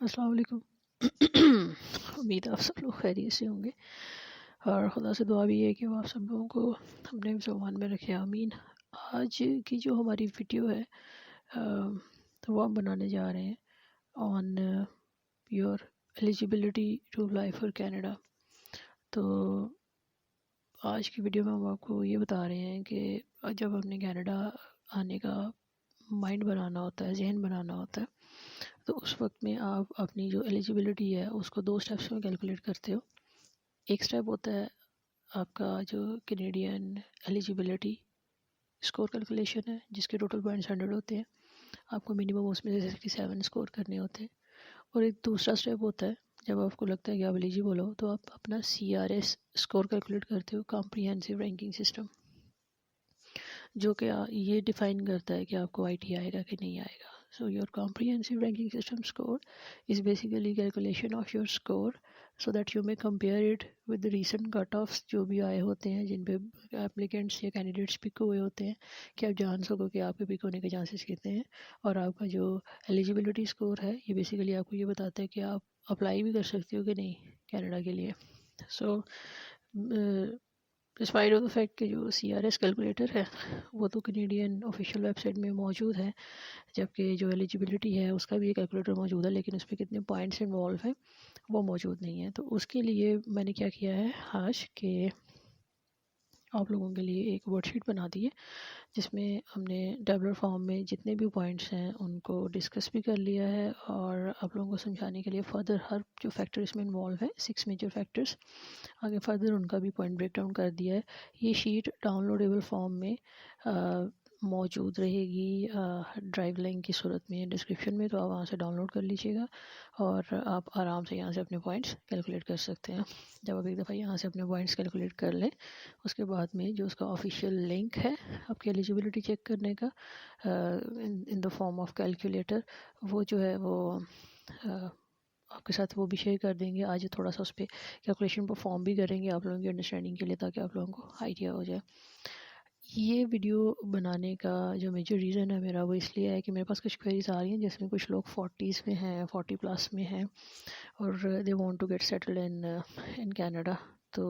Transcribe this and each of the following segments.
अस्सलाम वालेकुम। उम्मीद है आप सब लोग खैरियत से होंगे और खुदा से दुआ भी है कि वो आप सब लोगों को अपने ज़ुबान में रखे, आमीन। आज की जो हमारी वीडियो है तो वो हम बनाने जा रहे हैं on your eligibility to apply for Canada. तो आज की वीडियो में हम आपको ये बता रहे हैं कि जब हमने कनाडा आने का माइंड बनाना होता है, जहन बनाना होता है, तो उस वक्त में आप अपनी जो एलिजिबिलिटी है उसको 2 स्टेप्स में कैलकुलेट करते हो। एक स्टेप होता है आपका जो कैनेडियन एलिजिबिलिटी स्कोर कैलकुलेशन है, जिसके टोटल पॉइंट्स 100 होते हैं। आपको मिनिमम उसमें से 67 स्कोर करने होते हैं। और एक दूसरा स्टेप होता है जब आपको लगता है कि आप एलिजिबल हो, तो आप अपना CRS स्कोर कैलकुलेट करते हो, कॉम्प्रिहेंसिव रैंकिंग सिस्टम, जो कि ये डिफाइन करता है कि आपको IT आएगा कि नहीं आएगा। So your comprehensive ranking system score is basically calculation of your score so that you may compare it with the recent cut offs जो भी आए होते हैं, जिन पे एप्लीकेंट्स या कैंडिडेट्स पिक हुए होते हैं, कि आप जान सको कि आपके पिक होने के चांसेस कितने हैं। और आपका जो एलिजिबिलिटी स्कोर है ये बेसिकली आपको ये बताता है कि आप अप्लाई भी कर सकते हो कि नहीं कनाडा के लिए। So despite of the fact कि जो CRS कैलकुलेटर है वो तो कैनेडियन ऑफिशियल वेबसाइट में मौजूद है, जबकि जो एलिजिबिलिटी है उसका भी एक कैलकुलेटर मौजूद है, लेकिन उस पर कितने पॉइंट्स इन्वॉल्व हैं वो मौजूद नहीं है। तो उसके लिए मैंने क्या किया है आज कि आप लोगों के लिए एक वर्कशीट बना दी है, जिसमें हमने टेबलर फॉर्म में जितने भी पॉइंट्स हैं उनको डिस्कस भी कर लिया है, और आप लोगों को समझाने के लिए फर्दर हर जो फैक्टर इसमें इन्वॉल्व है, 6 मेजर फैक्टर्स, आगे फर्दर उनका भी पॉइंट ब्रेक डाउन कर दिया है। ये शीट डाउनलोडेबल फॉर्म में मौजूद रहेगी ड्राइव लिंक की सूरत में डिस्क्रिप्शन में, तो आप वहाँ से डाउनलोड कर लीजिएगा और आप आराम से यहाँ से अपने पॉइंट्स कैलकुलेट कर सकते हैं। जब आप एक दफ़ा यहाँ से अपने पॉइंट्स कैलकुलेट कर लें, उसके बाद में जो उसका ऑफिशियल लिंक है आपकी एलिजिबिलिटी चेक करने का in the form of calculator, वो जो है वो आपके साथ वो भी शेयर कर देंगे। आज थोड़ा सा उस पर कैलकुलेशन परफॉर्म भी करेंगे आप लोगों की अंडरस्टैंडिंग के लिए, ताकि आप लोगों को आइडिया हो जाए। ये वीडियो बनाने का जो मेजर रीज़न है मेरा, वो इसलिए है कि मेरे पास कुछ क्वेरीज आ रही हैं जिसमें कुछ लोग 40s में हैं, 40 प्लस में हैं, और they want to get settled in Canada. तो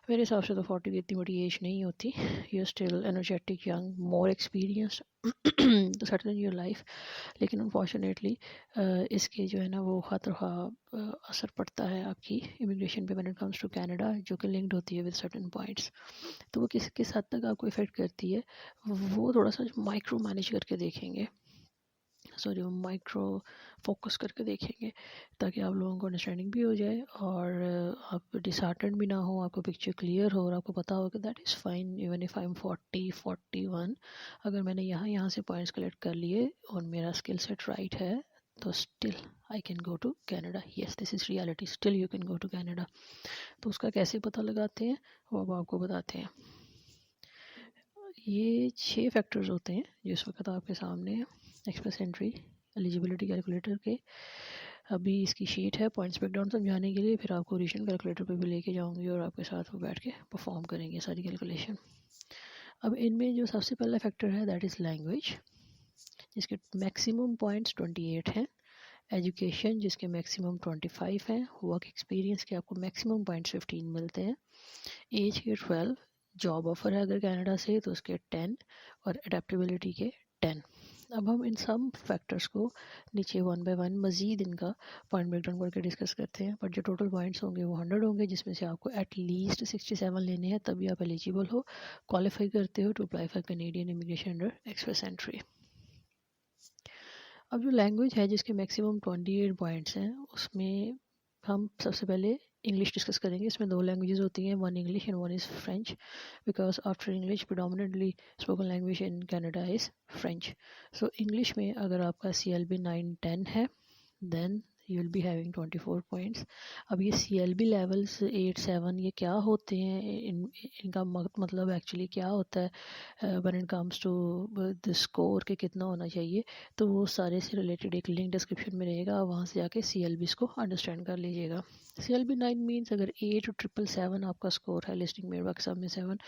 मेरे हिसाब से तो 40 की इतनी बड़ी एज नहीं होती। You are still energetic, young, more experience to settle in your life. लेकिन अनफॉर्चुनेटली इसके जो है ना वो ख़ातरख़्वा असर पड़ता है आपकी इमिग्रेशन पे when it comes to Canada, जो कि लिंक्ड होती है विद सर्टेन पॉइंट्स। तो वो किस हद तक आपको इफ़ेक्ट करती है, वो थोड़ा सा माइक्रो मैनेज करके देखेंगे, सॉरी माइक्रो फोकस करके देखेंगे, ताकि आप लोगों को अंडरस्टैंडिंग भी हो जाए और आप डिसहार्टेंड भी ना हो, आपको पिक्चर क्लियर हो और आपको पता हो कि that is fine even if I am 41, अगर मैंने यहाँ से पॉइंट्स कलेक्ट कर लिए और मेरा स्किल सेट राइट है, तो still I can go to Canada. Yes, this is reality, still you can go to Canada. तो उसका कैसे पता लगाते हैं वो अब आपको बताते हैं। ये 6 फैक्टर्स होते हैं जो इस वक्त आपके सामने है एक्सप्रेस एंट्री एलिजिबिलिटी कैलकुलेटर के। अभी इसकी शीट है पॉइंट्स ब्रेकडाउन समझाने के लिए, फिर आपको ओरिजिनल कैलकुलेटर पे भी लेके जाऊंगी और आपके साथ वो बैठ के परफॉर्म करेंगे सारी कैलकुलेशन। अब इनमें जो सबसे पहला फैक्टर है दैट इज़ लैंग्वेज, जिसके मैक्सिमम पॉइंट्स 28 हैं। एजुकेशन, जिसके मैक्सिमम 25 हैं। वर्क एक्सपीरियंस के आपको मैक्सिमम पॉइंट्स 15 मिलते हैं। एज के 12, जॉब ऑफर है अगर कनाडा से तो उसके 10, और अडेप्टेबिलिटी के 10। अब हम इन सब फैक्टर्स को नीचे 1 बाय 1 मज़ीद इनका पॉइंट ब्रेकडाउन करके डिस्कस करते हैं, बट जो टोटल पॉइंट्स होंगे वो 100 होंगे, जिसमें से आपको एटलीस्ट 67 लेने हैं, तभी आप एलिजिबल हो, क्वालिफाई करते हो to apply for Canadian immigration under express entry. अब जो लैंग्वेज है जिसके मैक्सिमम 28 पॉइंट्स हैं, उसमें हम सबसे पहले इंग्लिश डिस्कस करेंगे। इसमें 2 लैंग्वेजेस होती हैं, one English and one is French, because after English predominantly spoken language in Canada is French. So English में अगर आपका CLB 9-10 है, then you will be having 24 points. अब ये CLB लेवल्स 8-7 ये क्या होते हैं, इनका मतलब एक्चुअली क्या होता है when it comes to the score के कितना होना चाहिए, तो वो सारे से रिलेटेड एक लिंक डिस्क्रिप्शन में रहेगा, वहाँ से जाके CLBs को अंडरस्टैंड कर लीजिएगा। CLB 9 मीन्स अगर 8 और 777 आपका स्कोर है, लिस्टिंग मेयर वर्क में 7,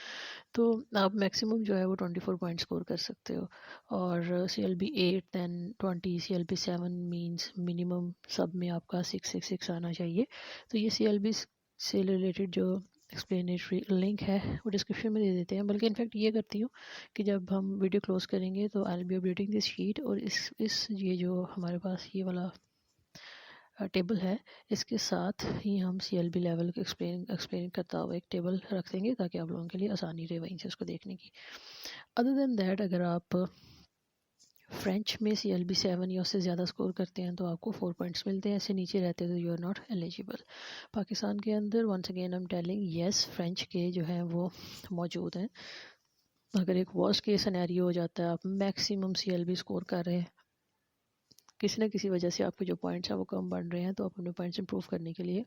तो आप मैक्सिमम जो है वो 24 पॉइंट स्कोर कर सकते हो। और CLB 8 then 20, CLB 7 means minimum सब सब में आपका 666 आना चाहिए। तो ये CLB से रिलेटेड जो एक्सप्लेनेटरी लिंक है वो डिस्क्रिप्शन में दे देते हैं। बल्कि इनफैक्ट ये करती हूँ कि जब हम वीडियो क्लोज करेंगे तो I will be updating this sheet, और इस ये जो हमारे पास ये वाला टेबल है इसके साथ ही हम CLB लेवल को एक्सप्लेन करता हुआ एक टेबल रख देंगे ताकि आप लोगों के लिए आसानी रहे वहीं से उसको देखने की। अदर देन दैट, अगर आप फ्रेंच में CLB 7 या उससे ज़्यादा स्कोर करते हैं तो आपको 4 पॉइंट्स मिलते हैं, ऐसे नीचे रहते हैं तो you are not eligible. Pakistan के अंदर once again I am telling, yes French के जो हैं वो मौजूद हैं। अगर एक वर्स्ट केस सिनेरियो हो जाता है, आप मैक्सिमम CLB स्कोर कर रहे हैं, किसी न किसी वजह से आपके जो पॉइंट्स हैं वो कम बन रहे हैं, तो आप अपने पॉइंट्स इंप्रूव करने के लिए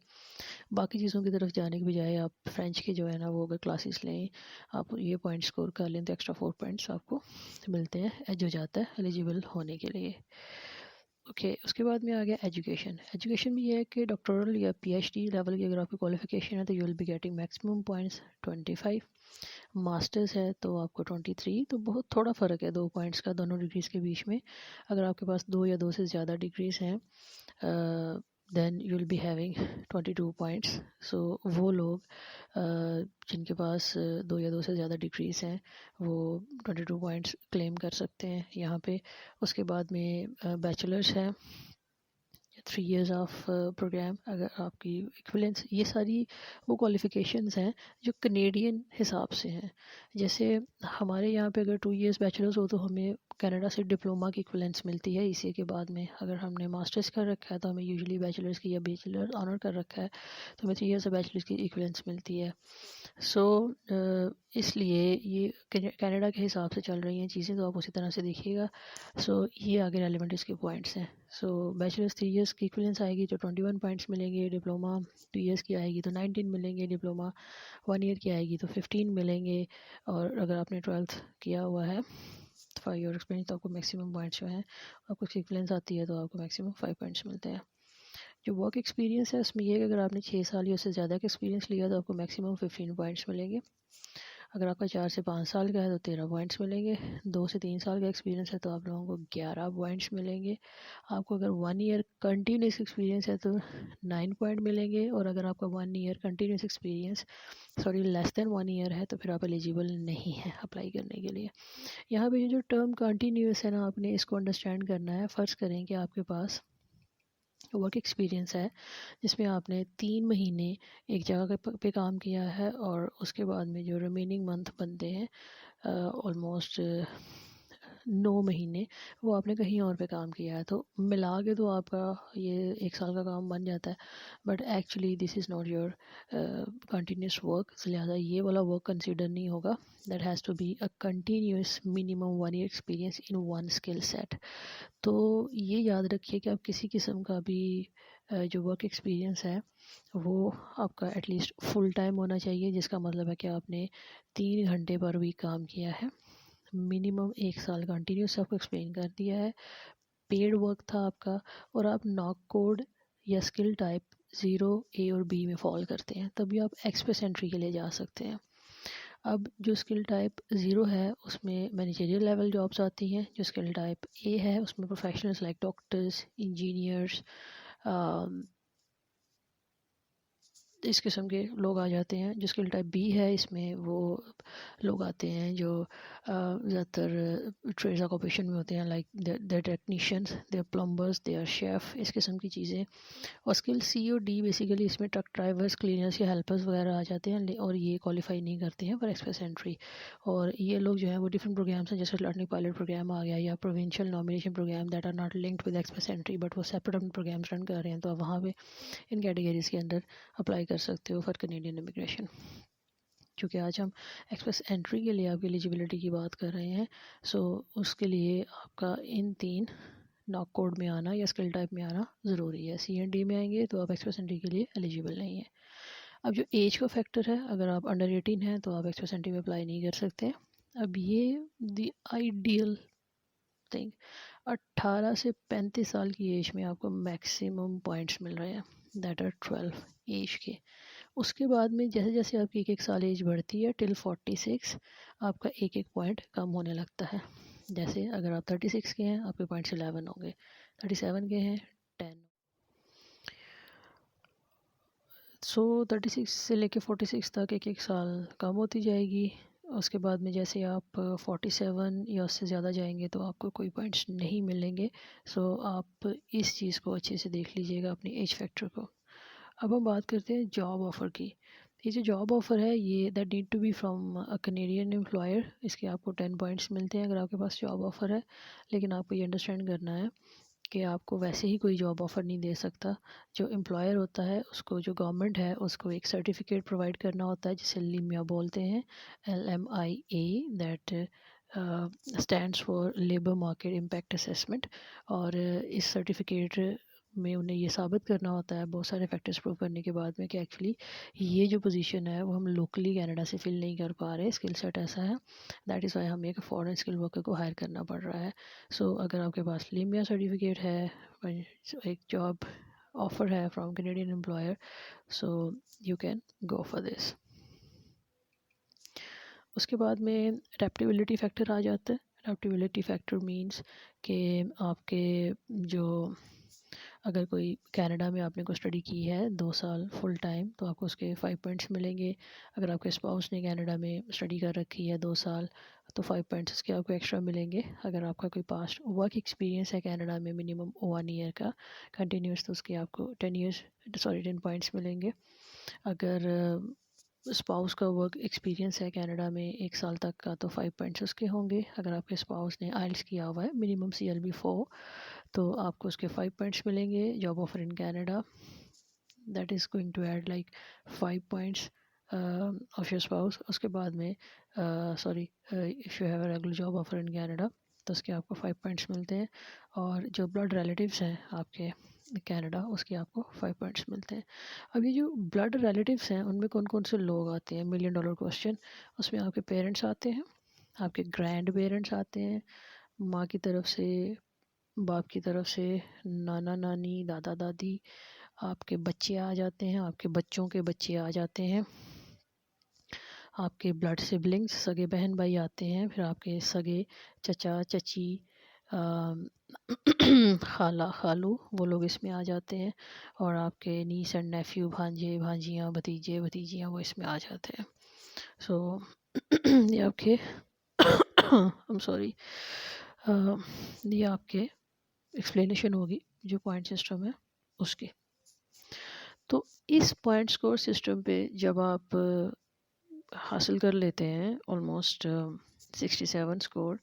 बाकी चीज़ों की तरफ जाने के बजाय आप फ्रेंच के जो है ना वो अगर क्लासेस लें, आप ये पॉइंट स्कोर कर लें तो एक्स्ट्रा 4 पॉइंट्स आपको मिलते हैं, एज हो जाता है एलिजिबल होने के लिए। ओके, उसके बाद में आ गया एजुकेशन। एजुकेशन में ये है कि डॉक्टरल या PhD लेवल की अगर आपकी क्वालिफिकेशन है तो you will be getting maximum points 25। Masters है तो आपको 23। तो बहुत थोड़ा फ़र्क है 2 पॉइंट्स का दोनों डिग्रीज़ के बीच में। अगर आपके पास 2 या 2 से ज़्यादा डिग्रीज़ हैं then you will be having 22 points. So वो लोग जिनके पास 2 या 2 से ज़्यादा डिग्रीज़ हैं वो 22 पॉइंट्स क्लेम कर सकते हैं यहाँ पे। उसके बाद में बैचलर्स है, 3 years ऑफ प्रोग्राम, अगर आपकी इक्विवेलेंस, ये सारी वो क्वालिफ़िकेशंस हैं जो कनेडियन हिसाब से हैं। जैसे हमारे यहाँ पे अगर 2 years बैचलर्स हो तो हमें कनाडा से डिप्लोमा की इक्विवेलेंस मिलती है इसी के बाद में। अगर हमने मास्टर्स कर रखा है तो हमें यूजुअली बैचलर्स की, या बैचलर ऑनर कर रखा है तो हमें 3 years of बैचलर्स की इक्विवेलेंस मिलती है। सो इसलिए ये कनाडा के हिसाब से चल रही हैं चीज़ें, तो आप उसी तरह से देखिएगा। सो ये आगे रेलिवेंट इसके पॉइंट्स हैं। सो बैचलर्स 3 years की इक्विवेलेंस आएगी तो 21 पॉइंट्स मिलेंगे, डिप्लोमा 2 years की आएगी तो 19 मिलेंगे, डिप्लोमा 1 year की आएगी तो 15 मिलेंगे, और अगर आपने 12th किया हुआ है 5 year एक्सपीरियंस तो आपको मैक्सिमम पॉइंट्स जो हैं, आपको इक्विवेलेंस आती है तो आपको मैक्सिमम 5 पॉइंट्स मिलते हैं। जो वर्क एक्सपीरियंस है उसमें ये कि अगर आपने 6 साल या उससे ज़्यादा का एक्सपीरियंस लिया तो आपको मैक्सिमम 15 पॉइंट्स मिलेंगे। अगर आपका 4 से 5 साल का है तो 13 पॉइंट्स मिलेंगे। 2 से 3 साल का एक्सपीरियंस है तो आप लोगों को 11 पॉइंट्स मिलेंगे। आपको अगर 1 ईयर कंटिन्यूस एक्सपीरियंस है तो 9 पॉइंट मिलेंगे, और अगर आपका 1 year continuous experience less than 1 year है तो फिर आप एलिजिबल नहीं है अप्लाई करने के लिए। यहाँ पे ये जो टर्म कंटिन्यूस है ना, आपने इसको अंडरस्टैंड करना है। फ़र्ज़ करें कि आपके पास वर्क एक्सपीरियंस है जिसमें आपने 3 महीने एक जगह पे काम किया है, और उसके बाद में जो रिमेनिंग मंथ बनते हैं ऑलमोस्ट 9 महीने वो आपने कहीं और पे काम किया है, तो मिला के तो आपका ये 1 साल का काम बन जाता है। But actually this is not your continuous work, लिहाजा ये वाला वर्क कंसिडर नहीं होगा। That has to be a continuous minimum 1 year experience in 1 skill set. तो ये याद रखिए कि आप किसी किस्म का भी जो वर्क एक्सपीरियंस है वो आपका एटलीस्ट फुल टाइम होना चाहिए, जिसका मतलब है कि आपने 3 घंटे पर वीक काम किया है, मिनिमम 1 साल कंटिन्यूस आपको एक्सप्लेन कर दिया है, पेड वर्क था आपका, और आप नॉक कोड या स्किल टाइप 0 A और B में फॉल करते हैं, तभी आप एक्सप्रेस एंट्री के लिए जा सकते हैं। अब जो स्किल टाइप 0 है उसमें मैनेजरियल लेवल जॉब्स आती हैं, जो स्किल टाइप A है उसमें प्रोफेशनल्स लाइक डॉक्टर्स, इंजीनियर्स, इस किस्म के लोग आ जाते हैं। जो स्किल टाइप बी है इसमें वो लोग आते हैं जो ज़्यादातर ट्रेड्स ऑक्यूपेशन में होते हैं, like they technicians, they plumbers, they are chef, इस किस्म की चीज़ें। और स्किल सी और डी बेसिकली इसमें ट्रक ड्राइवर्स, क्लीनर्स या हेल्पर्स वगैरह आ जाते हैं, और ये क्वालिफाई नहीं करते हैं फॉर एक्सप्रेस एंट्री। और ये लोग जो हैं वो डिफरेंट प्रोग्राम्स हैं, जैसे लर्निंग पायलट प्रोग्राम आ गया या provincial nomination program that are not linked with express entry, but वो सेपरेट अपने प्रोग्राम्स रन कर रहे हैं, तो आप वहाँ पे इन कैटेगरीज़ के अंदर अप्लाई कर सकते हो फॉर कैनेडियन इमिग्रेशन। क्योंकि आज हम एक्सप्रेस एंट्री के लिए आपकी एलिजिबिलिटी की बात कर रहे हैं, सो उसके लिए आपका इन 3 नॉक कोड में आना या स्किल टाइप में आना ज़रूरी है। सी एंड डी में आएंगे तो आप एक्सप्रेस एंट्री के लिए एलिजिबल नहीं है। अब जो एज का फैक्टर है, अगर आप अंडर 18 हैं तो आप एक्सप्रेस एंट्री में अप्लाई नहीं कर सकते। अब ये द आइडियल थिंग, 18 से 35 साल की एज में आपको मैक्सिमम पॉइंट्स मिल रहे हैं, दैट आर 12 एज के। उसके बाद में जैसे जैसे आपकी 1 साल एज बढ़ती है टिल 46 आपका 1 पॉइंट कम होने लगता है। जैसे अगर आप 36 के हैं आपके पॉइंट्स 11 होंगे, 37 के हैं 10। सो 36 से लेके 46 तक एक एक साल कम होती जाएगी। उसके बाद में जैसे आप 47 या उससे ज़्यादा जाएंगे तो आपको कोई पॉइंट्स नहीं मिलेंगे। सो आप इस चीज़ को अच्छे से देख लीजिएगा, अपनी एज फैक्टर को। अब हम बात करते हैं जॉब ऑफ़र की। ये जो जॉब ऑफ़र है ये that need to be from a Canadian employer. इसके आपको 10 पॉइंट्स मिलते हैं अगर आपके पास जॉब ऑफ़र है। लेकिन आपको ये अंडरस्टैंड करना है कि आपको वैसे ही कोई जॉब ऑफ़र नहीं दे सकता। जो एम्प्लॉयर होता है उसको, जो गवर्नमेंट है उसको एक सर्टिफिकेट प्रोवाइड करना होता है जिसे लिमिया बोलते हैं, LMIA, that stands for labour market impact assessment. और इस सर्टिफिकेट में उन्हें ये साबित करना होता है बहुत सारे फैक्टर्स प्रूव करने के बाद में कि एक्चुअली ये जो पोजीशन है वो हम लोकली कनाडा से फिल नहीं कर पा रहे, स्किल सेट ऐसा है, दैट इज़ वाई हमें एक फ़ॉरेन स्किल वर्कर को हायर करना पड़ रहा है। सो अगर आपके पास लिमिया सर्टिफिकेट है, एक जॉब ऑफर है from Canadian employer, so you can go for this. उसके बाद में अडेप्टेबिलिटी फैक्टर आ जाता है। अडेप्टेबिलिटी फैक्टर मींस कि आपके जो, अगर कोई कनाडा में आपने कोई स्टडी की है 2 साल फुल टाइम तो आपको उसके 5 पॉइंट्स मिलेंगे। अगर आपके स्पाउस ने कनाडा में स्टडी कर रखी है 2 साल तो 5 पॉइंट्स उसके आपको एक्स्ट्रा मिलेंगे। अगर आपका कोई पास्ट वर्क एक्सपीरियंस है कनाडा में मिनिमम 1 ईयर का कंटिन्यूस तो उसके आपको 10 पॉइंट्स मिलेंगे। अगर स्पाउस का वर्क एक्सपीरियंस है कनाडा में 1 साल तक का तो 5 पॉइंट्स उसके होंगे। अगर आपके स्पाउस ने आइल्स किया हुआ है मिनिमम CLB 4 तो आपको उसके 5 पॉइंट्स मिलेंगे। Job offer in Canada, that is going to add like 5 points of your spouse. उसके बाद में sorry, if you have a regular job offer in Canada तो उसके आपको 5 पॉइंट्स मिलते हैं। और जो ब्लड रिलेटिव्स हैं आपके कनाडा उसके आपको 5 पॉइंट्स मिलते हैं। अब ये जो ब्लड रिलेटिव्स हैं उनमें कौन कौन से लोग आते हैं, मिलियन डॉलर क्वेश्चन। उसमें आपके पेरेंट्स आते हैं, आपके ग्रैंड पेरेंट्स आते हैं, माँ की तरफ से, बाप की तरफ से, नाना नानी, दादा दादी, आपके बच्चे आ जाते हैं, आपके बच्चों के बच्चे आ जाते हैं, आपके ब्लड सिबलिंग्स सगे बहन भाई आते हैं, फिर आपके सगे चचा चची, अम, खाला खालू, वो लोग इसमें आ जाते हैं। और आपके नीस एंड नेफ्यू, भांजे भांजियाँ, भतीजे भतीजियाँ वो इसमें आ जाते हैं। सो ये आपके आई एम सॉरी, ये आपके एक्सप्लेनेशन होगी जो पॉइंट सिस्टम है उसकी। तो इस पॉइंट स्कोर सिस्टम पे जब आप हासिल कर लेते हैं ऑलमोस्ट 67 स्कोर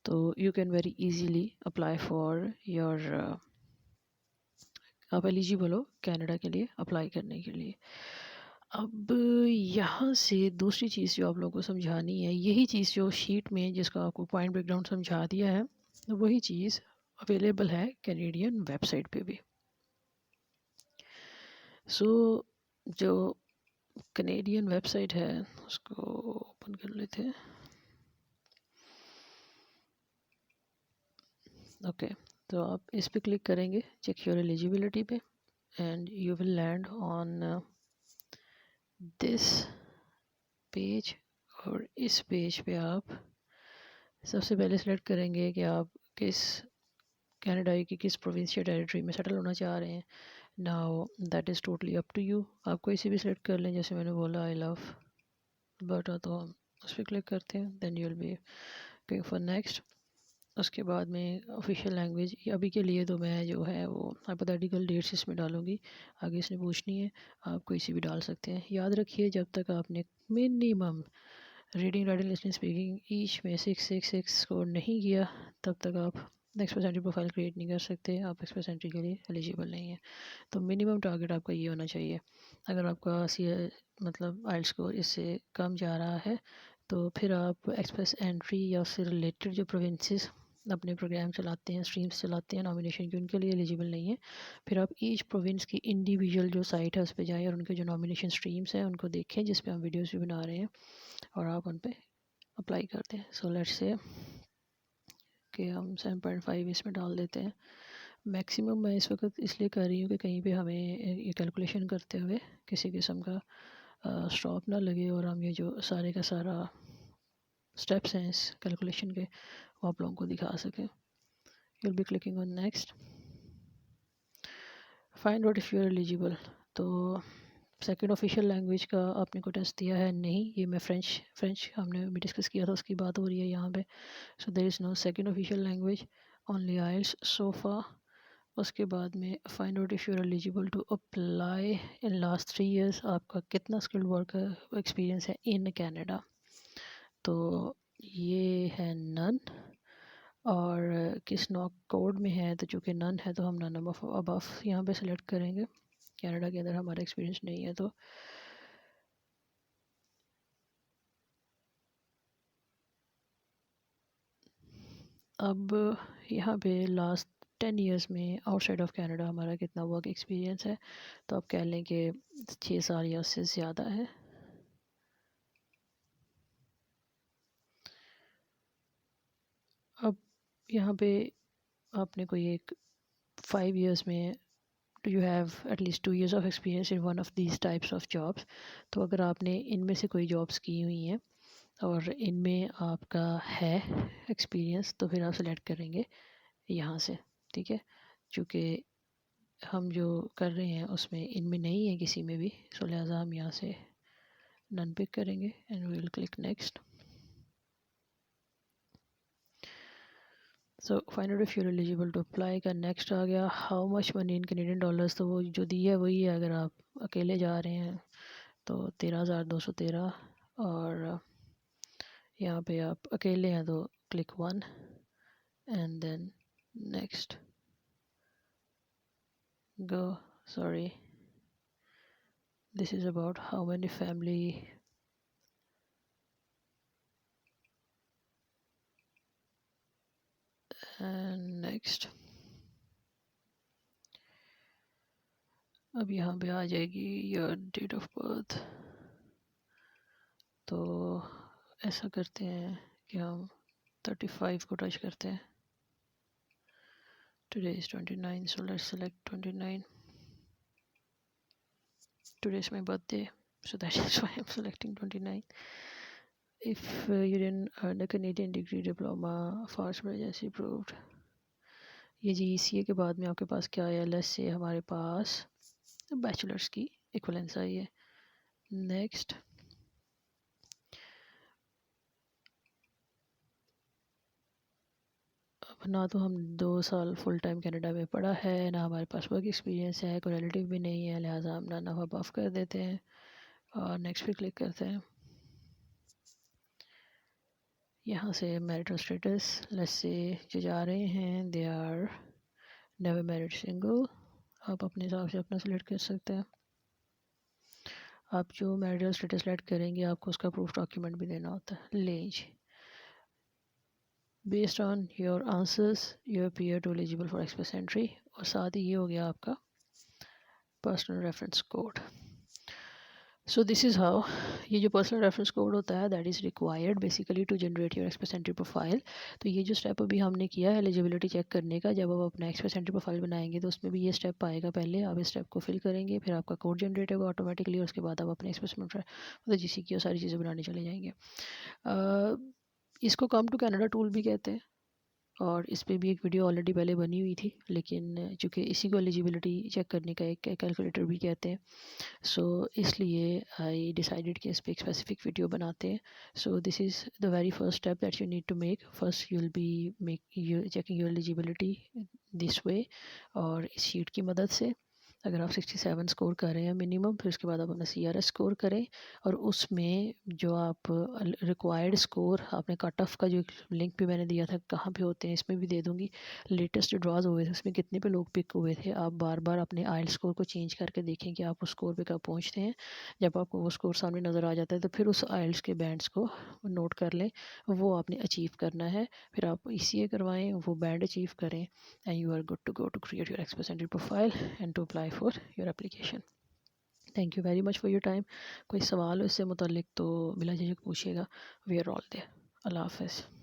तो you can very easily apply for your, आप एलिजिबल हो कनाडा के लिए अप्लाई करने के लिए। अब यहाँ से दूसरी चीज़ जो आप लोगों को समझानी है, यही चीज़ जो शीट में जिसका आपको पॉइंट ब्रेकडाउन समझा दिया है वही चीज़ अवेलेबल है कैनेडियन वेबसाइट पे भी। सो जो कैनेडियन वेबसाइट है उसको ओपन कर लेते हैं। ओके, तो आप इस पे क्लिक करेंगे चेक योर एलिजिबिलिटी पे and you will land on this page. और इस पेज पे आप सबसे पहले सेलेक्ट करेंगे कि आप किस कनाडा की किस प्रोविंस या टेरिटरी में सेटल होना चाह रहे हैं। Now that is totally up to you, आप कोई सी भी सिलेक्ट कर लें, जैसे मैंने बोला आई लव बटा तो हम उस पर क्लिक करते हैं, then you will be going for next. उसके बाद में ऑफिशियल लैंग्वेज, अभी के लिए तो मैं जो है वो हाइपोथेटिकल डेट्स इसमें डालूंगी, आगे इसने पूछनी है, आप कोई सी भी डाल सकते हैं। याद रखिए जब तक आपने minimum reading writing listening speaking each में 666 स्कोर नहीं किया तब तक आप एक्सप्रेस एंट्री प्रोफाइल क्रिएट नहीं कर सकते, आप एक्सप्रेस एंट्री के लिए एलिजिबल नहीं है। तो मिनिमम टारगेट आपका ये होना चाहिए। अगर आपका मतलब आइल्स स्कोर इससे कम जा रहा है तो फिर आप एक्सप्रेस एंट्री या उससे रिलेटेड जो प्रोविंसेस अपने प्रोग्राम चलाते हैं, स्ट्रीम्स चलाते हैं नॉमिनेशन की, उनके लिए एलिजिबल नहीं है। फिर आप ईच प्रोविंस की इंडिविजुअल जो साइट है उस पर जाएँ और उनके जो नॉमिनेशन स्ट्रीम्स हैं उनको देखें जिस पे हम वीडियोस भी बना रहे हैं और आप उन पे अप्लाई करते हैं। सो लेट्स से कि हम 7.5 इसमें डाल देते हैं। मैक्सिमम मैं इस वक्त इसलिए कर रही हूँ कि कहीं पे हमें ये कैलकुलेशन करते हुए किसी किस्म का स्टॉप ना लगे और हम ये जो सारे का सारा स्टेप्स हैं इस कैलकुलेशन के वो आप लोगों को दिखा सकें। You will be clicking on next, find out if you are eligible. तो सेकंड ऑफिशियल लैंग्वेज का आपने कोई टेस्ट दिया है? नहीं, ये मैं फ्रेंच हमने भी डिस्कस किया था, उसकी बात हो रही है यहाँ पे। So there is no second official language, only isles so far. उसके बाद में find out if you are eligible to apply in last 3 years, आपका कितना स्किल्ड वर्कर एक्सपीरियंस है इन कनाडा। तो ये है नन, और किस नॉक कोड में है, तो चूँकि नन है तो हम नन ऑफ अबव यहाँ पे सेलेक्ट करेंगे। कनाडा के अंदर हमारा एक्सपीरियंस नहीं है तो अब यहाँ पे लास्ट 10 ईयर्स में आउटसाइड ऑफ कनाडा हमारा कितना वर्क एक्सपीरियंस है, तो आप कह लें कि 6 साल या उससे ज़्यादा है। अब यहाँ पे आपने कोई एक 5 ईयर्स में do you have at least 2 years of experience in one of these types of jobs. तो अगर आपने इनमें से कोई जॉब्स की हुई हैं और इनमें आपका है एक्सपीरियंस, तो फिर आप सेलेक्ट करेंगे यहाँ से, ठीक है। चूँकि हम जो कर रहे हैं उसमें इनमें नहीं है किसी में भी, सो लिहाजा हम यहाँ से नन पिक करेंगे and we will click next. So find out if you are eligible to apply का नेक्स्ट आ गया। How much money in Canadian dollars, तो वो जो दी है वही है। अगर आप अकेले जा रहे हैं तो 13,213, और यहाँ पे आप अकेले हैं तो click 1 and then next go. Sorry, this is about how many family and next। अब यहाँ पे आ जाएगी योर डेट ऑफ बर्थ। तो ऐसा करते हैं कि हम 35 को टच करते हैं। Today is 29, so let's select 29. Today is my birthday, so that is why I'm selecting 29. If you didn't earn a Canadian degree, diploma, fast agency approved। ये जी ECA के बाद में आपके पास क्या है? लेट्स से हमारे पास बैचलर्स की इक्वलेंस आई है। नेक्स्ट, अब ना तो हम 2 साल फुल टाइम कनाडा में पढ़ा है, ना हमारे पास वर्क एक्सपीरियंस है, कोई रिलेटिव भी नहीं है, लिहाजा हम नन ऑफ अबव कर देते हैं और नेक्स्ट पे क्लिक करते हैं। यहाँ से मैरिटल स्टेटस, लेट्स से जो जा रहे हैं they are never married single, आप अपने हिसाब से अपना सेलेक्ट कर सकते हैं। आप जो मैरिटल स्टेटस सेलेक्ट करेंगे आपको उसका प्रूफ डॉक्यूमेंट भी देना होता है। लेज based on your answers you appear to eligible for express entry, और साथ ही ये हो गया आपका personal reference code. So this is how, ये जो पर्सनल रेफरेंस कोड होता है that is required basically to generate your express entry profile. तो ये जो स्टेप अभी हमने किया है एलिजिबिलिटी चेक करने का, जब आप अपना एक्सप्रेस एंट्री प्रोफाइल बनाएंगे तो उसमें भी ये स्टेप आएगा। पहले आप इस स्टेप को फिल करेंगे, फिर आपका कोड जनरेट होगा ऑटोमेटिकली, और उसके बाद आप अपने एक्सप्रेस मतलब जीसी की और सारी चीज़ें बनाने चले जाएंगे। इसको कम टू कनाडा टूल भी कहते हैं, और इस पे भी एक वीडियो ऑलरेडी पहले बनी हुई थी, लेकिन चूँकि इसी को एलिजिबिलिटी चेक करने का एक कैलकुलेटर भी कहते हैं, सो इसलिए आई डिसाइडेड कि इस पर एक स्पेसिफिक वीडियो बनाते हैं। So this is the very first step that you need to make. First you will be make you checking your eligibility this way, और इस शीट की मदद से अगर आप 67 स्कोर कर रहे हैं मिनिमम, फिर उसके बाद आप अपना CRS स्कोर करें, और उसमें जो आप रिक्वायर्ड स्कोर आपने कट ऑफ का जो लिंक भी मैंने दिया था कहाँ पे होते हैं इसमें भी दे दूँगी। लेटेस्ट जो ड्रॉज हुए थे उसमें कितने पे लोग पिक हुए थे, आप बार बार अपने आइल्स स्कोर को चेंज करके देखें कि आप उस स्कोर पे कब पहुँचते हैं। जब आपको वो स्कोर सामने नज़र आ जाता है तो फिर उस आइल्स के बैंड्स को नोट कर लें, वो आपने अचीव करना है। फिर आप ECA करवाएँ, वो बैंड अचीव करें, and you are good to go to create your Express Entry profile and to apply for your application. Thank you very much for your time. कोई सवाल हो इससे मुतालिक तो बिला झिझक पूछिएगा। We are all there. अल्लाह हाफ़िज़।